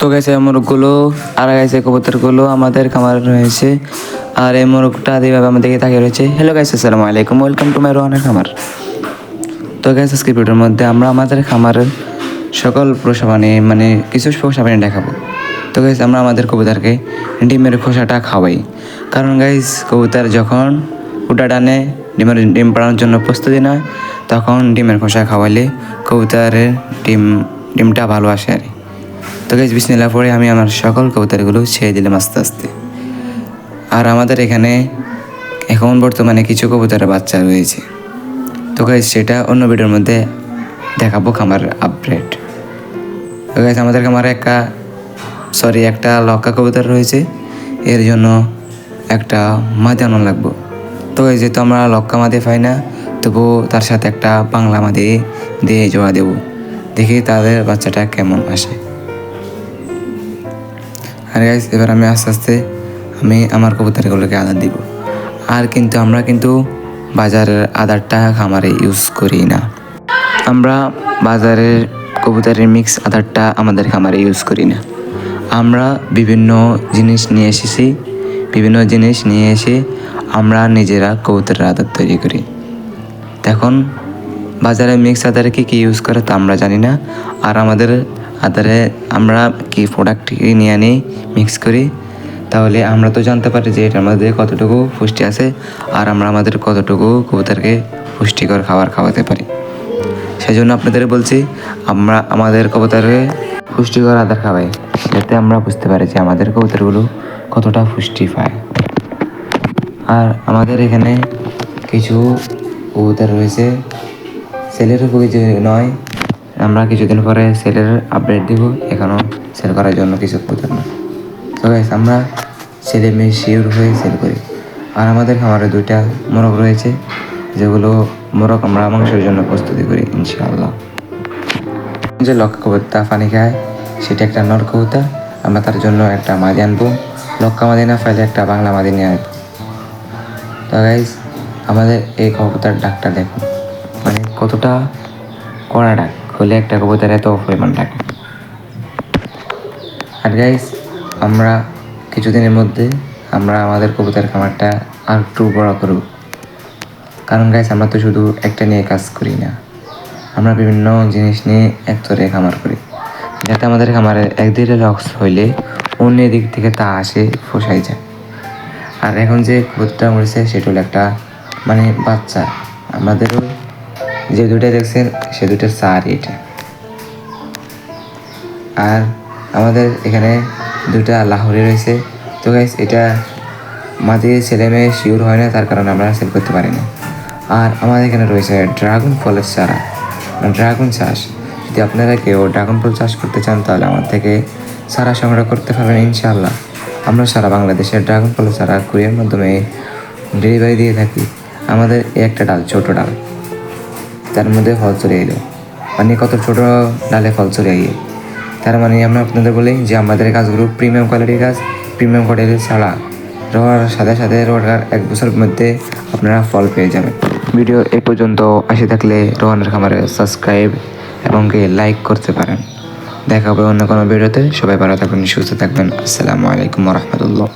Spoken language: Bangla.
তো গেছে মোরগগুলো আর গেছে কবুতরগুলো আমাদের খামারে রয়েছে। আর এই মোরগটা যেভাবে আমাদেরকে তাকিয়ে রয়েছে। হ্যালো গাইস, আসসালামু আলাইকুম, ওয়েলকাম টু মাই রোহানের খামার। তো গাইস, আজকের ভিডিওর মধ্যে আমরা আমাদের খামারের সকল পোষা মানে কিছু পোষা প্রাণী দেখাবো। তো গাইস, আমরা আমাদের কবুতরকে ডিমের খোসাটা খাওয়াই। কারণ গাইস, কবুতর যখন উটা টানে ডিম পাড়ানোর জন্য প্রস্তুতি নেয়, তখন ডিমের খোসা খাওয়ালে কবুতরের ডিমটা ভালো আসে আর। তো গাইস, বিসমিল্লাহ পরে আমি আমার সকল কবুতরগুলো ছেড়ে দিলাম আস্তে আস্তে। আর আমাদের এখানে এখন বর্তমানে কিছু কবুতরের বাচ্চা রয়েছে। তো গাইস, সেটা অন্য ভিডিওর মধ্যে দেখাবো খামার আপডেট। তো গাইস, আমাদের খামারে একটা লক্কা কবুতর রয়েছে, এর জন্য একটা মাদি আনা লাগবো। তো গাইস, যেহেতু আমরা লক্কা মাদি পাই না, তবুও তার সাথে একটা বাংলা মাদি দিয়ে জোড়া দেবো, দেখি তাদের বাচ্চাটা কেমন আসে। আর গাইস, এবার আমি আস্তে আস্তে আমার কবুতরগুলোকে আদার দিব। আর আমরা বাজারের আদারটা খামারে ইউজ করি না। আমরা বাজারের কবুতরের মিক্স আদারটা আমাদের খামারে ইউজ করি না। আমরা বিভিন্ন জিনিস নিয়ে এসে আমরা নিজেরা কবুতরের আদার তৈরি করি। এখন বাজারে মিক্স আদারে কী ইউজ করে তা আমরা জানি না। আর আমাদের আদারে আমরা কি প্রোডাক্ট নিয়ে আনি মিক্স করি, তাহলে আমরা তো জানতে পারি যে এটার মধ্যে কতটুকু পুষ্টি আছে, আর আমরা আমাদের কতটুকু কবুতরকে পুষ্টিকর খাবার খাওয়াতে পারি। সেই জন্য আপনাদের বলছি, আমরা আমাদের কবুতরকে পুষ্টিকর আদার খাওয়াই, যাতে আমরা বুঝতে পারি যে আমাদের কবুতরগুলো কতটা পুষ্টি পায়। আর আমাদের এখানে কিছু কবুতর রয়েছে সেলের উপযোগী নয়। আমরা কিছুদিন পরে সেলের আপডেট দিব, এখনও সেল করার জন্য কিছু কবুতর না। তো গাইস, আমরা ছেলে মেয়ে শিওর হয়ে সেল করি। আর আমাদের খামারে 2টা মোরগ রয়েছে, যেগুলো মোরগ আমরা মাংসের জন্য প্রস্তুতি করি ইনশাআল্লাহ। যে লক্কা কবুতর পানি খায়, সেটা একটা নর কবুতর। আমরা তার জন্য একটা মাদি আনবো, লক্কা মাদি না পাইলে একটা বাংলা মাদি নিয়ে আসবো। তো গাইস, আমাদের এই কবুতর ডাকটা দেখুন, মানে কতটা কড়া ডাক হলে একটা কবুতর এত পরিমাণ ডাক। আর গাইস, আমরা কিছুদিনের মধ্যে আমাদের কবুতর খামারটা আর একটু বড় করব। কারণ গাইস, আমরা তো শুধু একটা নিয়ে কাজ করি না, আমরা বিভিন্ন জিনিস নিয়ে একতরে খামার করি, যাতে আমাদের খামারে একদিকে লস হইলে অন্য দিক থেকে তা আসে ফসাই যায়। আর এখন যে কবুতরটা মরেছে সেটা হলো একটা বাচ্চা। আমাদেরও যে 2টা দেখছেন সে 2টার চার এটা। আর আমাদের এখানে 2টা লাহোরি রয়েছে। তো গাইস, এটা মাঝে ছেলে মেয়ে শিওর হয় না, তার কারণে আমরা সেল করতে পারি না। আর আমাদের এখানে রয়েছে ড্রাগন ফলের চারা, ড্রাগন চাষ। যদি আপনারা কেউ ড্রাগন ফল চাষ করতে চান, তাহলে আমার থেকে চারা সংগ্রহ করতে পারবেন ইনশাআল্লাহ। আমরা সারা বাংলাদেশের ড্রাগন ফলের চারা কুরিয়ার মাধ্যমে ডেলিভারি দিয়ে থাকি। আমাদের একটা ডাল, ছোট ডাল, তার মধ্যে ফল চলে এলো, কত ছোট ডালে ফল চলে আইয়ে, তার আমরা আপনাদের বলি যে আমাদের গাছগুলো প্রিমিয়াম কোয়ালিটির গাছ। প্রিমিয়াম কোয়ালিটির ছাড়া রোয়ার সাথে রোয়ার 1 বছরের মধ্যে আপনারা ফল পেয়ে যাবেন। ভিডিও এই পর্যন্ত আসে থাকলে রোহানের খামারে সাবস্ক্রাইব এবং লাইক করতে পারেন। দেখা হবে অন্য কোনো ভিডিওতে। সবাই ভালো থাকবেন, সুস্থ থাকবেন। আসসালামু আলাইকুম ওয়া রাহমাতুল্লাহ।